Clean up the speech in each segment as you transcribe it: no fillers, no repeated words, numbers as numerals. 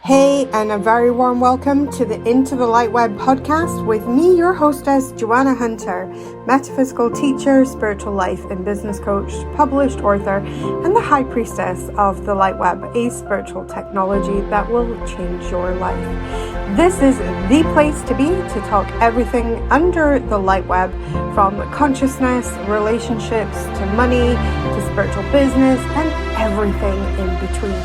Hey, and a very warm welcome to the Into the LightWeb podcast with me, your hostess, Joanna Hunter, metaphysical teacher, spiritual life and business coach, published author, and the high priestess of the LightWeb, a spiritual technology that will change your life. This is the place to be to talk everything under the LightWeb, from consciousness, relationships, to money, to spiritual business, and everything in between.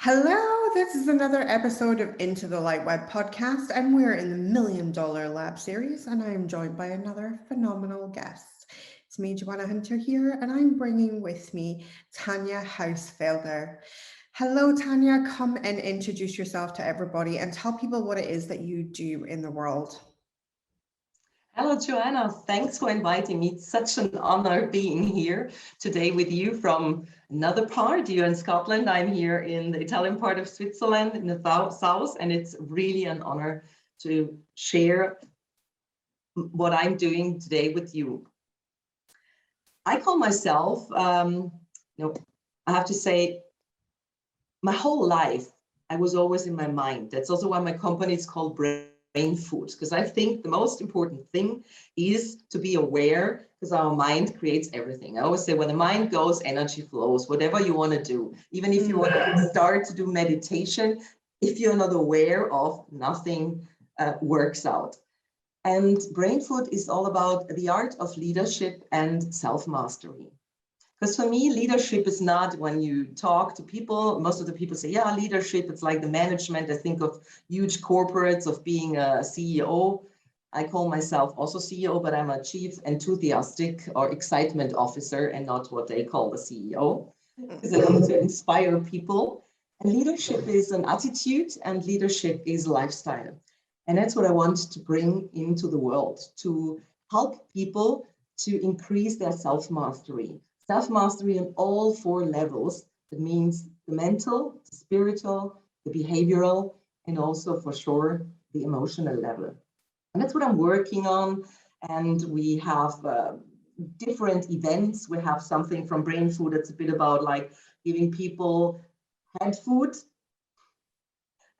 Hello, this is another episode of Into the LightWeb podcast, and we're in the $1 Million Lab series, and I am joined by another phenomenal guest. It's me, Joanna Hunter here, and I'm bringing with me Tanja Hausfelder. Hello, Tanja. Come and introduce yourself to everybody and tell people what it is that you do in the world. Hello, Joanna. Thanks for inviting me. It's such an honor being here today with you from another part. You're in Scotland. I'm here in the Italian part of Switzerland in the south, and it's really an honor to share what I'm doing today with you. I call myself, I have to say, my whole life, I was always in my mind. That's also why my company is called BrainFood, because I think the most important thing is to be aware, because our mind creates everything. I always say when the mind goes, energy flows, whatever you want to do. Even if you want to start to do meditation, if you're not aware of, nothing works out. And BrainFood is all about the art of leadership and self-mastery. Because for me, leadership is not when you talk to people, most of the people say, yeah, leadership, it's like the management. I think of huge corporates, of being a CEO. I call myself also CEO, but I'm a chief enthusiastic or excitement officer and not what they call the CEO. Because I want to inspire people. And leadership is an attitude and leadership is lifestyle. And that's what I want to bring into the world, to help people to increase their self-mastery. Self-mastery on all 4 levels. That means the mental, the spiritual, the behavioral, and also for sure the emotional level. And that's what I'm working on. And we have different events. We have something from BrainFood that's a bit about like giving people head food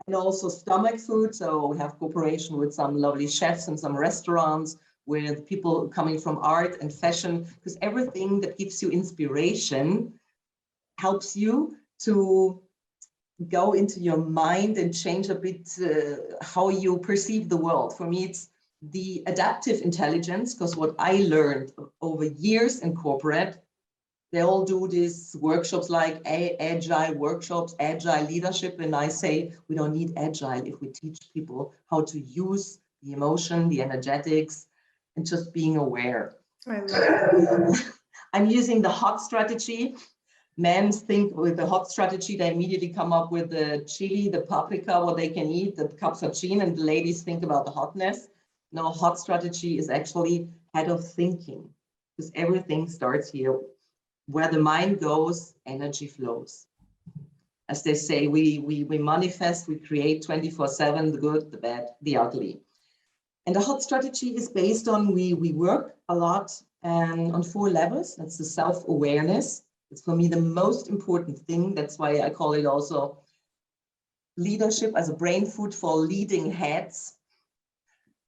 and also stomach food. So we have cooperation with some lovely chefs and some restaurants, with people coming from art and fashion, because everything that gives you inspiration helps you to go into your mind and change a bit how you perceive the world. For me, it's the adaptive intelligence, because what I learned over years in corporate, they all do these workshops like agile workshops, agile leadership. And I say, we don't need agile if we teach people how to use the emotion, the energetics, and just being aware. I love it. I'm using the hot strategy. Men think with the hot strategy, they immediately come up with the chili, the paprika, what they can eat, the capsaicin, and the ladies think about the hotness. No, hot strategy is actually head of thinking, because everything starts here. Where the mind goes, energy flows. As they say, we manifest, we create 24/7, the good, the bad, the ugly. And the hot strategy is based on, we work a lot on 4 levels. That's the self-awareness. It's for me the most important thing. That's why I call it also leadership as a brain food for leading heads.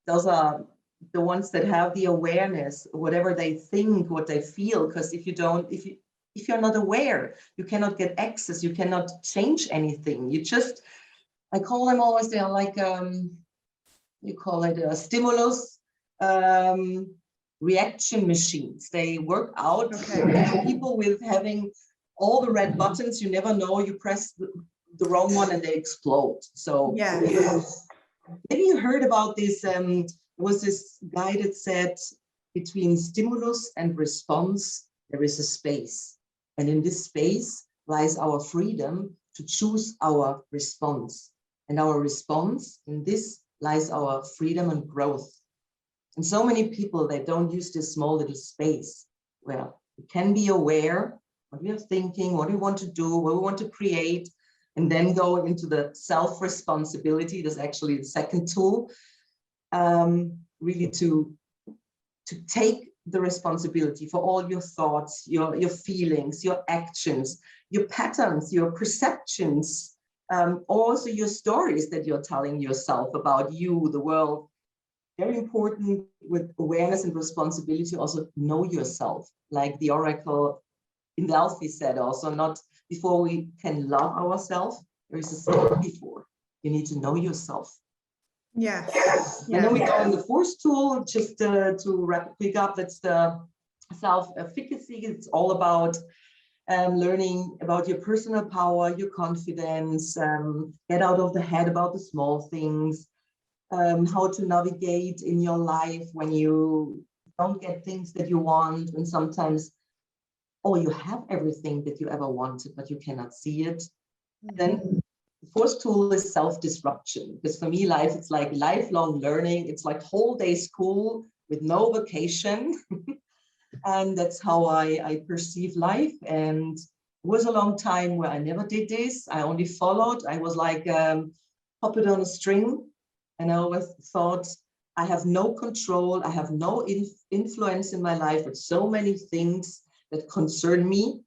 Those are the ones that have the awareness, whatever they think, what they feel. Because if you're not aware, you cannot get access, you cannot change anything. I call them always, they are like, you call it a stimulus reaction machines. They work out. Okay. People with having all the red buttons, you never know, you press the wrong one and they explode. So yeah. Maybe you heard about this, was this guy that said, between stimulus and response, there is a space. And in this space lies our freedom to choose our response. And our response in this lies our freedom and growth. And so many people, they don't use this small little space where we can be aware what we are thinking, what we want to do, what we want to create, and then go into the self-responsibility. That's actually the second tool, really to take the responsibility for all your thoughts, your feelings, your actions, your patterns, your perceptions, also your stories that you're telling yourself about you, the world. Very important with awareness and responsibility, also know yourself. Like the oracle in Delphi said also, not before we can love ourselves, there is a step before. You need to know yourself. Yeah. And then we go in the fourth tool, just to wrap it quick up, that's the self-efficacy. It's all about learning about your personal power, your confidence, get out of the head about the small things, how to navigate in your life when you don't get things that you want, and sometimes, oh, you have everything that you ever wanted, but you cannot see it. Then the fourth tool is self-disruption, because for me, life, it's like lifelong learning. It's like whole day school with no vacation. And that's how I perceive life. And it was a long time where I never did this. I only followed. I was like puppet on a string. And I always thought, I have no control. I have no influence in my life with so many things that concern me.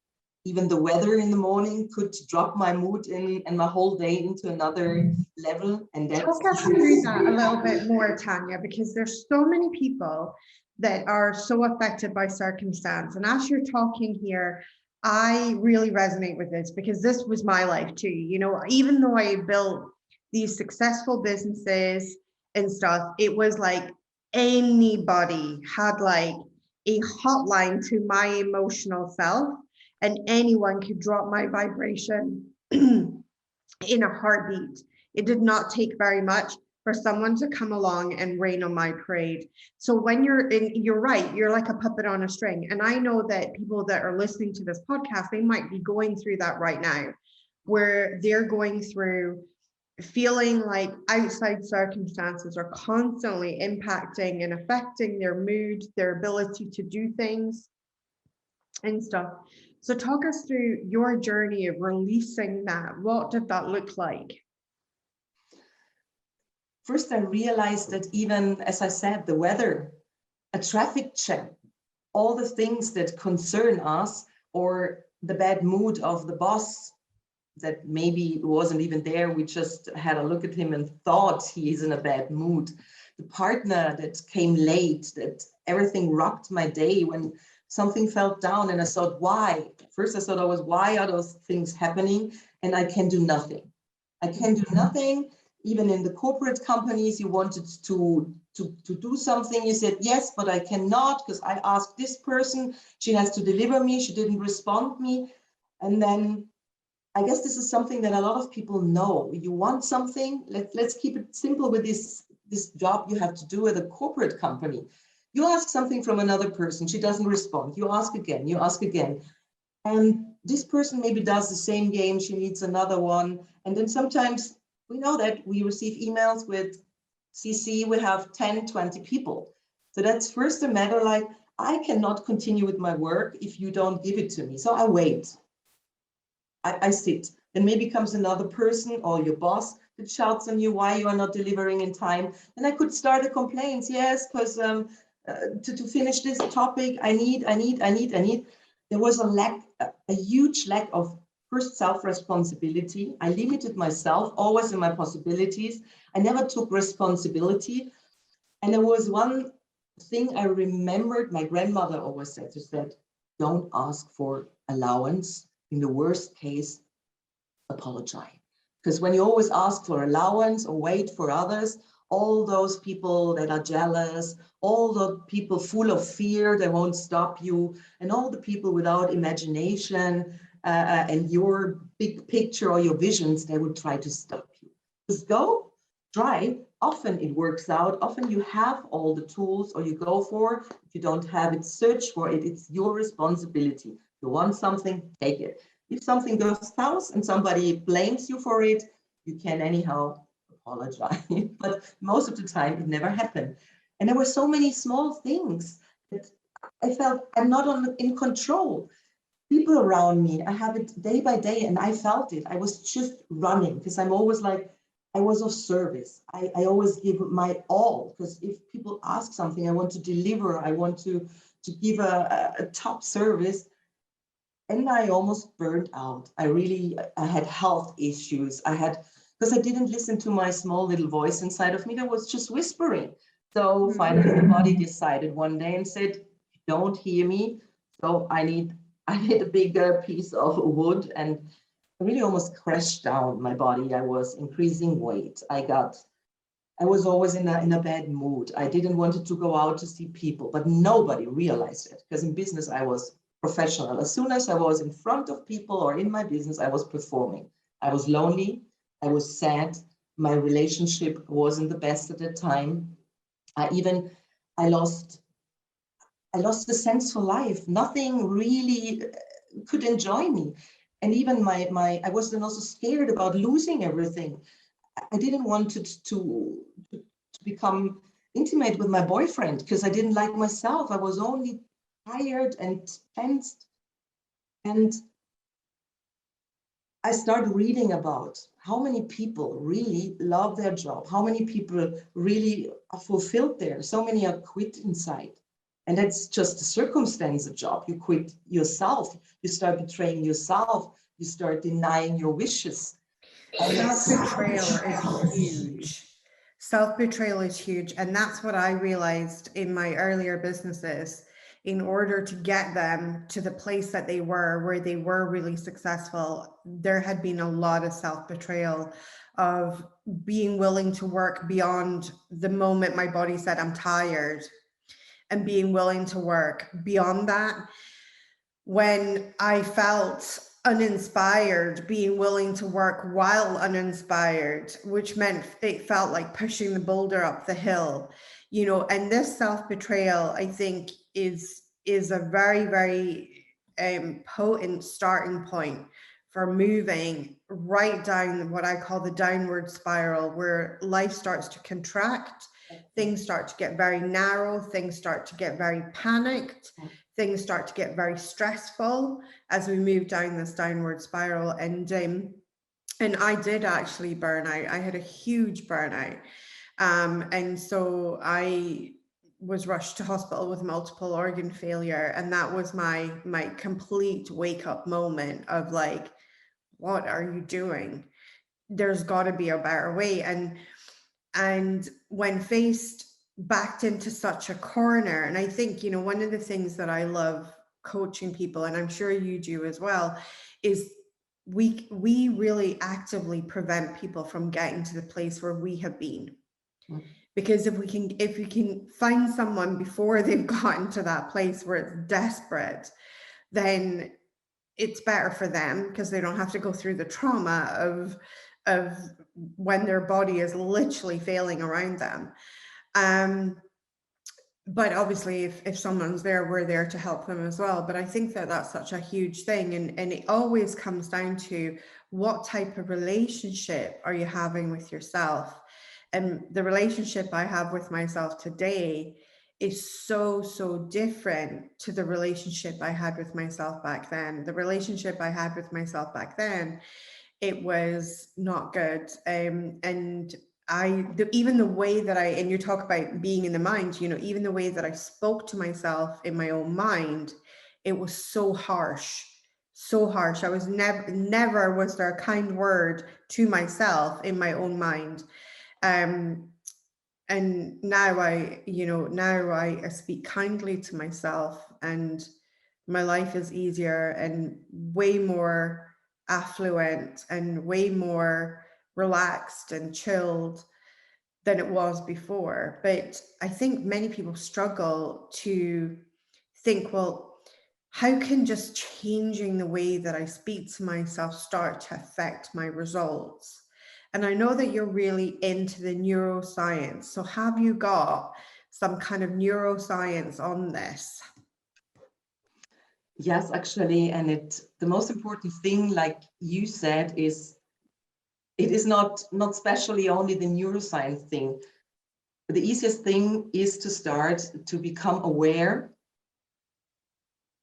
Even the weather in the morning could drop my mood and my whole day into another level. And that's talk us through that a little bit more, Tanja, because there's so many people that are so affected by circumstance. And as you're talking here, I really resonate with this because this was my life too. You know, even though I built these successful businesses and stuff, it was like anybody had like a hotline to my emotional self, and anyone could drop my vibration in a heartbeat. It did not take very much for someone to come along and rain on my parade. So when you're right, you're like a puppet on a string. And I know that people that are listening to this podcast, they might be going through that right now, where they're going through feeling like outside circumstances are constantly impacting and affecting their mood, their ability to do things and stuff. So talk us through your journey of releasing that. What did that look like? First, I realized that even, as I said, the weather, a traffic jam, all the things that concern us, or the bad mood of the boss that maybe wasn't even there. We just had a look at him and thought he is in a bad mood. The partner that came late, that everything rocked my day when something fell down, and I thought, why? First I thought, why are those things happening? And I can do nothing. I can do nothing. Even in the corporate companies, you wanted to do something. You said, yes, but I cannot because I asked this person, she has to deliver me, she didn't respond me. And then I guess this is something that a lot of people know. You want something, let's keep it simple with this job you have to do at a corporate company. You ask something from another person, she doesn't respond. You ask again, you ask again. And this person maybe does the same game, she needs another one. And then sometimes we know that we receive emails with CC, we have 10, 20 people. So that's first a matter like, I cannot continue with my work if you don't give it to me. So I wait. I sit. Then maybe comes another person or your boss that shouts on you why you are not delivering in time. Then I could start a complaint. Yes, because to finish this topic, I need. There was a huge lack of first self-responsibility. I limited myself always in my possibilities. I never took responsibility. And there was one thing I remembered my grandmother always said, she said, don't ask for allowance. In the worst case, apologize. Because when you always ask for allowance or wait for others, all those people that are jealous, all the people full of fear, they won't stop you, and all the people without imagination and your big picture or your visions, they will try to stop you. Just go, try. Often it works out. Often you have all the tools, or you go for. If you don't have it, search for it. It's your responsibility. You want something, take it. If something goes south and somebody blames you for it, you can anyhow apologize. But most of the time, it never happened. And there were so many small things that I felt I'm not in control. People around me, I have it day by day, and I felt it. I was just running because I'm always like, I was of service. I always give my all, because if people ask something, I want to deliver. I want to to give a top service. And I almost burned out. I had health issues. Because I didn't listen to my small little voice inside of me that was just whispering. So finally the body decided one day and said, don't hear me. So I need a bigger piece of wood, and I really almost crashed down my body. I was increasing weight. I was always in a bad mood. I didn't want to go out to see people, but nobody realized it, because in business I was professional. As soon as I was in front of people or in my business, I was performing. I was lonely. I was sad. My relationship wasn't the best at the time. I lost the sense for life. Nothing really could enjoy me. And even I was then also scared about losing everything. I didn't want to become intimate with my boyfriend because I didn't like myself. I was only tired and tensed. And I started reading about how many people really love their job, how many people really are fulfilled there. So many are quit inside. And that's just a circumstance of job. You quit yourself. You start betraying yourself. You start denying your wishes. Self-betrayal is huge. Self-betrayal is huge. And that's what I realized in my earlier businesses. In order to get them to the place that they were, where they were really successful, there had been a lot of self-betrayal of being willing to work beyond the moment my body said I'm tired, and being willing to work beyond that. When I felt uninspired, being willing to work while uninspired, which meant it felt like pushing the boulder up the hill, and this self-betrayal, I think, is a very, very potent starting point for moving right down what I call the downward spiral, where life starts to contract, things start to get very narrow, things start to get very panicked, things start to get very stressful as we move down this downward spiral. And I did actually burn out. I had a huge burnout. And so I was rushed to hospital with multiple organ failure. And that was my complete wake up moment of like, what are you doing? There's got to be a better way. And when backed into such a corner, and I think, one of the things that I love coaching people, and I'm sure you do as well, is we really actively prevent people from getting to the place where we have been. Because if we can find someone before they've gotten to that place where it's desperate, then it's better for them, because they don't have to go through the trauma of when their body is literally failing around them. But obviously if someone's there, we're there to help them as well. But I think that that's such a huge thing. And it always comes down to what type of relationship are you having with yourself? And the relationship I have with myself today is so, so different to the relationship I had with myself back then. The relationship I had with myself back then, it was not good. And even the way that and you talk about being in the mind, even the way that I spoke to myself in my own mind, it was so harsh. I was never was there a kind word to myself in my own mind. And now I speak kindly to myself, and my life is easier and way more affluent and way more relaxed and chilled than it was before. But I think many people struggle to think, well, how can just changing the way that I speak to myself start to affect my results? And I know that you're really into the neuroscience. So have you got some kind of neuroscience on this? Yes, actually. And the most important thing, like you said, is it is not specially only the neuroscience thing. The easiest thing is to start to become aware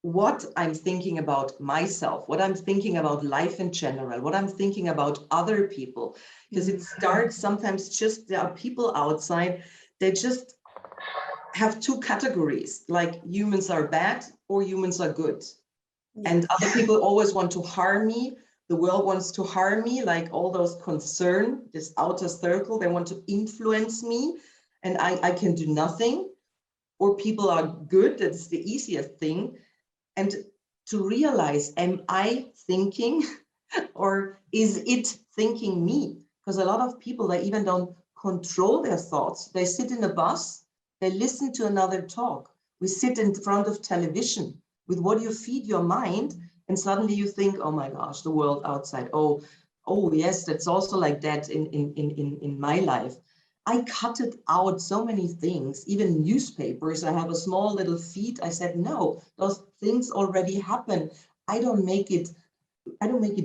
what I'm thinking about myself, what I'm thinking about life in general, what I'm thinking about other people. Because it starts sometimes, just there are people outside, they just have two categories, like humans are bad or humans are good. Yeah. And other people always want to harm me. The world wants to harm me, like all those concern, this outer circle, they want to influence me and I can do nothing. Or people are good, that's the easiest thing. And to realize, am I thinking or is it thinking me? Because a lot of people, they even don't control their thoughts. They sit in a bus, they listen to another talk. We sit in front of television with what you feed your mind, and suddenly you think, oh my gosh, the world outside. Oh yes, that's also like that in my life. I cut it out so many things, even newspapers. I have a small little feed. I said, no, those things already happen. I don't make it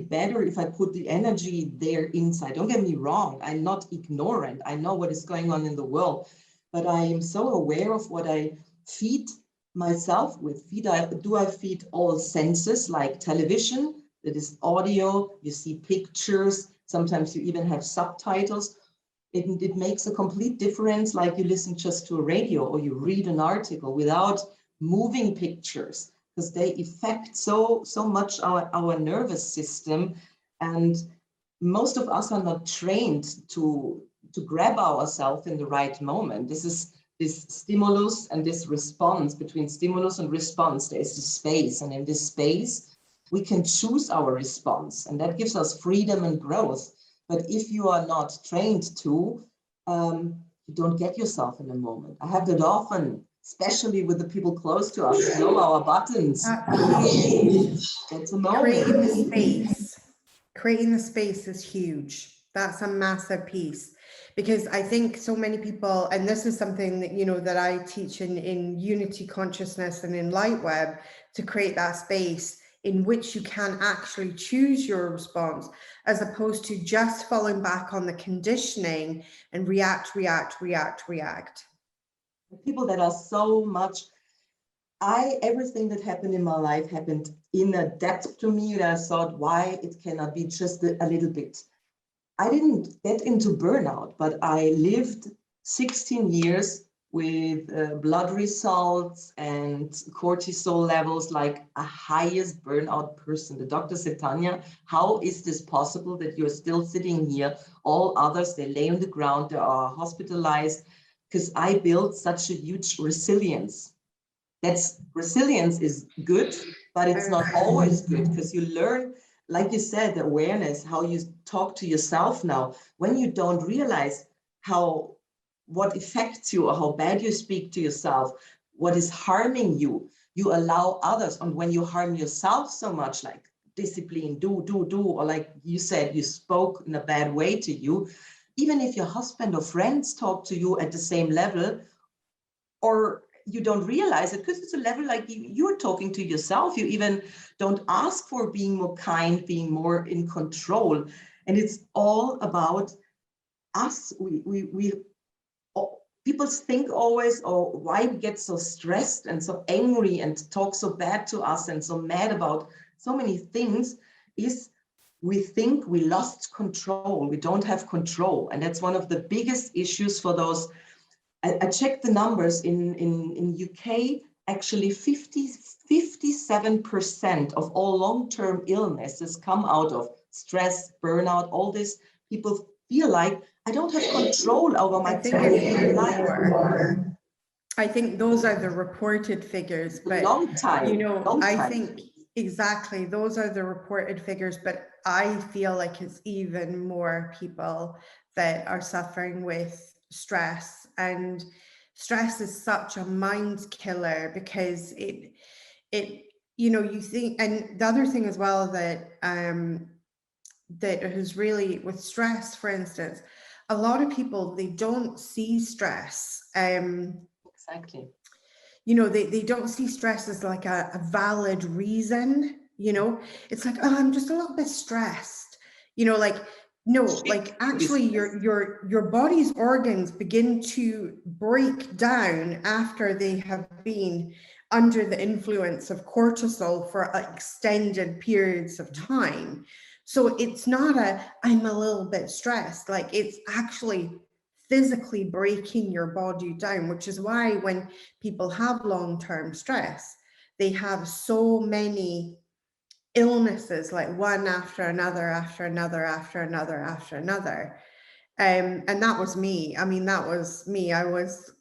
better if I put the energy there inside. Don't get me wrong. I'm not ignorant. I know what is going on in the world, but I am so aware of what I feed myself with. Do I feed all senses like television? That is audio. You see pictures. Sometimes you even have subtitles. It makes a complete difference, like you listen just to a radio or you read an article without moving pictures, because they affect so much our nervous system. And most of us are not trained to grab ourselves in the right moment. This is this stimulus and this response. Between stimulus and response, there is the space, and in this space we can choose our response, and that gives us freedom and growth. But if you are not trained to, you don't get yourself in a moment. I have that often, especially with the people close to us, our buttons. That's a moment. Creating the space. Creating the space is huge. That's a massive piece. Because I think so many people, and this is something that, you know, that I teach in Unity Consciousness and in LightWeb, to create that space in which you can actually choose your response, as opposed to just falling back on the conditioning and react. People that are so much, everything that happened in my life happened in a depth to me that I thought, why it cannot be just a little bit. I didn't get into burnout, but I lived 16 years with blood results and cortisol levels like a highest burnout person. The doctor said, Tanja, how is this possible that you're still sitting here? All others, they lay on the ground, they are hospitalized, because I built such a huge resilience. Resilience is good, but it's not always good, because you learn, like you said, the awareness, how you talk to yourself now. When you don't realize what affects you or how bad you speak to yourself, what is harming you, you allow others. And when you harm yourself so much, like discipline, do, or like you said, you spoke in a bad way to you, even if your husband or friends talk to you at the same level, or you don't realize it because it's a level like you're talking to yourself. You even don't ask for being more kind, being more in control. And it's all about us. People think always, oh, why we get so stressed and so angry and talk so bad to us and so mad about so many things, is we think we lost control. We don't have control. And that's one of the biggest issues for those. I checked the numbers in UK, actually 57% of all long-term illnesses come out of stress, burnout, all this. People feel like, I don't have control over my life. I think those are the reported figures, but long time. I think exactly those are the reported figures, but I feel like it's even more people that are suffering with stress, and stress is such a mind killer, because it you think. And the other thing as well that that is really with stress, for instance, a lot of people, they don't see stress. Exactly. They don't see stress as like a valid reason. It's like, oh, I'm just a little bit stressed. No, like actually your body's organs begin to break down after they have been under the influence of cortisol for extended periods of time. So it's not I'm a little bit stressed. Like, it's actually physically breaking your body down, which is why when people have long-term stress, they have so many illnesses, like one after another, after another, after another, after another. And that was me. I mean, that was me. I was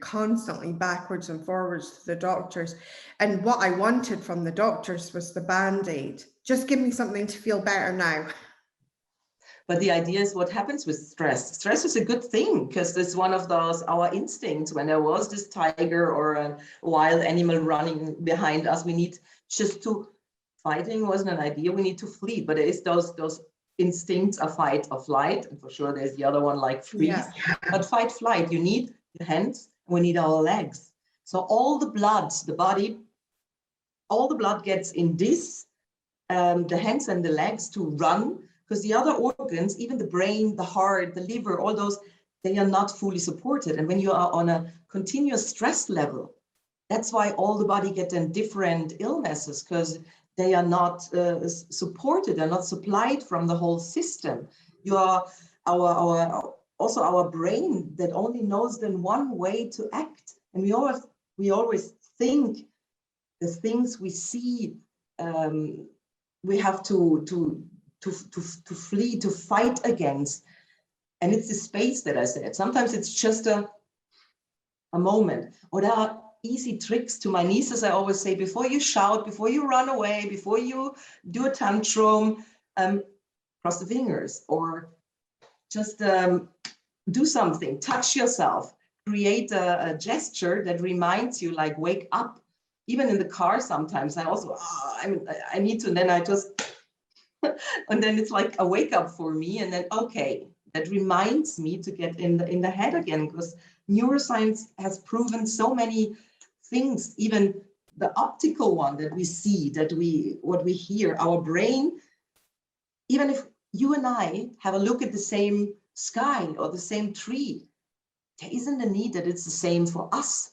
constantly backwards and forwards to the doctors. And what I wanted from the doctors was the Band-Aid. Just give me something to feel better now. But the idea is what happens with stress. Stress is a good thing because it's one of those, our instincts. When there was this tiger or a wild animal running behind us, we need just to, fighting wasn't an idea, we need to flee. But there is those instincts of fight or flight. And for sure there's the other one like freeze. Yeah. But fight, flight, you need the hands, we need our legs. So all the blood, the body, all the blood gets in this, the hands and the legs to run, because the other organs, even the brain, the heart, the liver, all those, they are not fully supported. And when you are on a continuous stress level, that's why all the body get then different illnesses, because they are not supported, they're not supplied from the whole system. You are also our brain that only knows then one way to act. And we always think the things we see, we have to flee, to fight against. And it's the space that I said. Sometimes it's just a moment. Or there are easy tricks. To my nieces, I always say, before you shout, before you run away, before you do a tantrum, cross the fingers, or just do something, touch yourself, create a gesture that reminds you, like, wake up. Even in the car sometimes, I also, I need to, and then I just, and then it's like a wake up for me. And then, okay, that reminds me to get in the head again, because neuroscience has proven so many things, even the optical one that we see, what we hear, our brain, even if you and I have a look at the same sky or the same tree, there isn't a need that it's the same for us.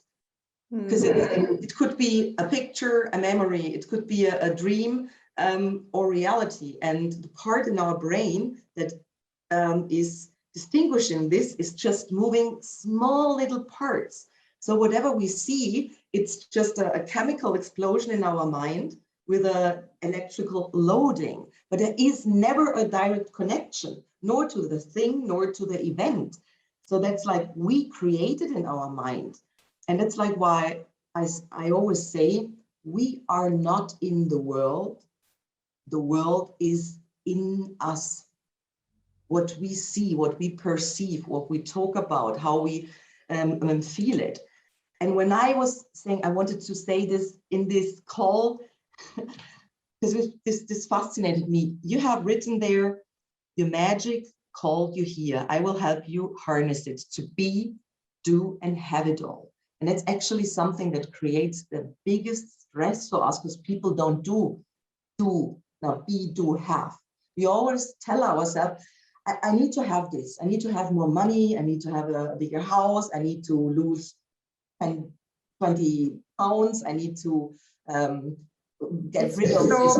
Because it could be a picture, a memory, it could be a dream, or reality. And the part in our brain that is distinguishing this is just moving small little parts. So whatever we see, it's just a chemical explosion in our mind with an electrical loading. But there is never a direct connection, nor to the thing, nor to the event. So that's like we create it in our mind. And that's like why I always say, we are not in the world is in us. What we see, what we perceive, what we talk about, how we feel it. And when I was saying, I wanted to say this in this call, because this fascinated me. You have written there, your magic called you here. I will help you harness it to be, do, and have it all. And that's actually something that creates the biggest stress for us, because people don't now be, do, have. We always tell ourselves, I need to have this. I need to have more money. I need to have a bigger house. I need to lose 20 pounds. I need to get rid of this.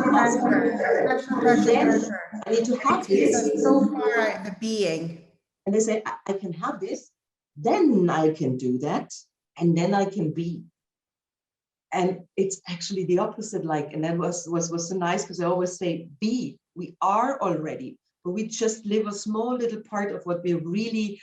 Then I need to have this. So far out the being. And they say, I can have this, then I can do that, and then I can be. And it's actually the opposite, like, and that was so nice, because I always say, be, we are already, but we just live a small little part of what we're really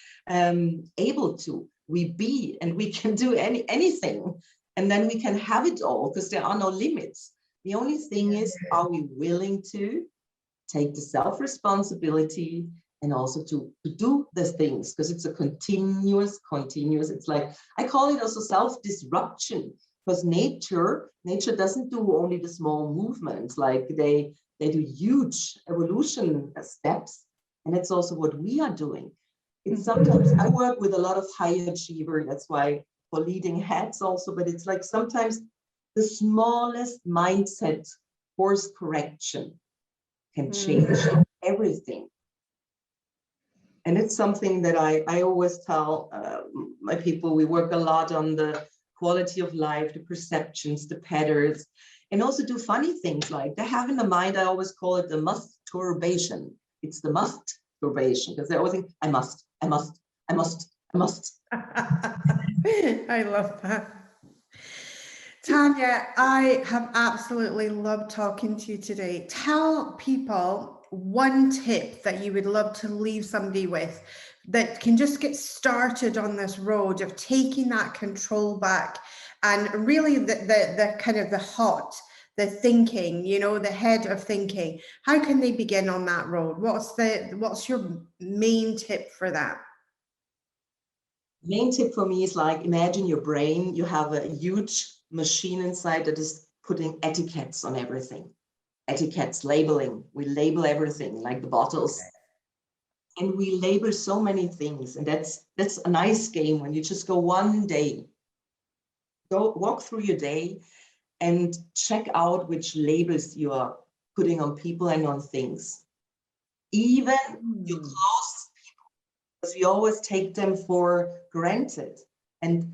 able to. We be, and we can do anything, and then we can have it all, because there are no limits. The only thing is, are we willing to take the self-responsibility and also to do the things, because it's a continuous, it's like, I call it also self-disruption, because nature doesn't do only the small movements, like they do huge evolution steps. And it's also what we are doing. It's sometimes, I work with a lot of high achiever, that's why for leading heads also, but it's like sometimes the smallest mindset course correction can change everything. And it's something that I always tell my people. We work a lot on the quality of life, the perceptions, the patterns, and also do funny things like they have in the mind. I always call it the masturbation. It's the masturbation, because they always think, I must, I must. I love that. Tanja, I have absolutely loved talking to you today. Tell people one tip that you would love to leave somebody with that can just get started on this road of taking that control back, and really the kind of the thinking, you know, the head of thinking. How can they begin on that road? What's your main tip for that? Main tip for me is like, imagine your brain, you have a huge machine inside that is putting etiquettes on everything. Etiquettes, labeling. We label everything, like the bottles. And we label so many things. And that's a nice game when you just go one day. Go walk through your day and check out which labels you are putting on people and on things. Even your closest people, because we always take them for granted. And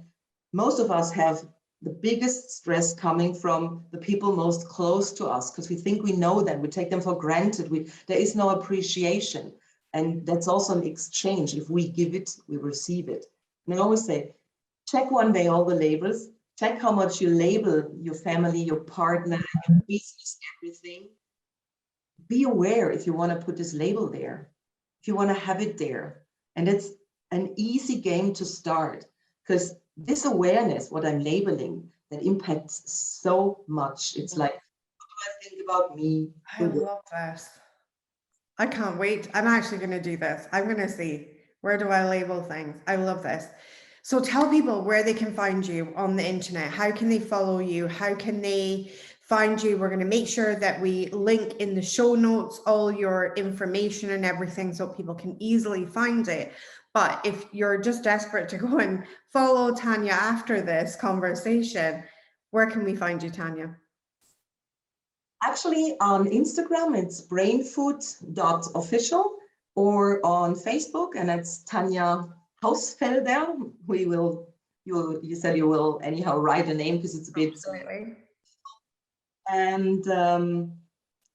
most of us have the biggest stress coming from the people most close to us, because we think we know them, we take them for granted. There is no appreciation. And that's also an exchange. If we give it, we receive it. And I always say, check one day all the labels, check how much you label your family, your partner, your business, everything. Be aware if you want to put this label there, if you want to have it there. And it's an easy game to start, because this awareness, what I'm labeling, that impacts so much. It's like, what do I think about me? I love this. I can't wait. I'm actually going to do this. I'm going to see, where do I label things? I love this. So tell people where they can find you on the internet. How can they follow you? How can they find you? We're going to make sure that we link in the show notes all your information and everything so people can easily find it. But if you're just desperate to go and follow Tanja after this conversation, where can we find you, Tanja? Actually, on Instagram, it's brainfood.official, or on Facebook, and it's Tanja Hausfelder. You said you will anyhow write a name because it's a bit. Absolutely. And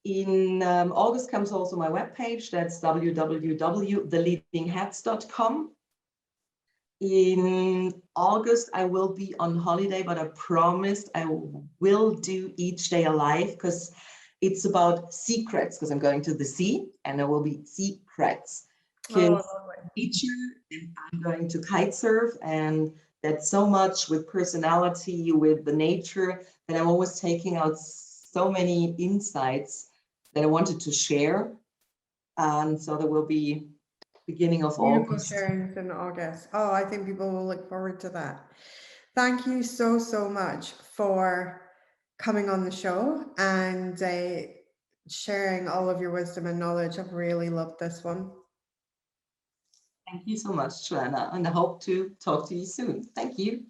in August comes also my webpage. That's www.theleadinghats.com. In August, I will be on holiday, but I promised I will do each day alive, because it's about secrets, because I'm going to the sea and there will be secrets. Because teacher, and I'm going to kite surf, and that's so much with personality, with the nature, that I'm always taking out so many insights that I wanted to share. And so there will be beginning of August. Sharings in August. Oh, I think people will look forward to that. Thank you so, so much for coming on the show and sharing all of your wisdom and knowledge. I've really loved this one. Thank you so much, Joanna, and I hope to talk to you soon. Thank you.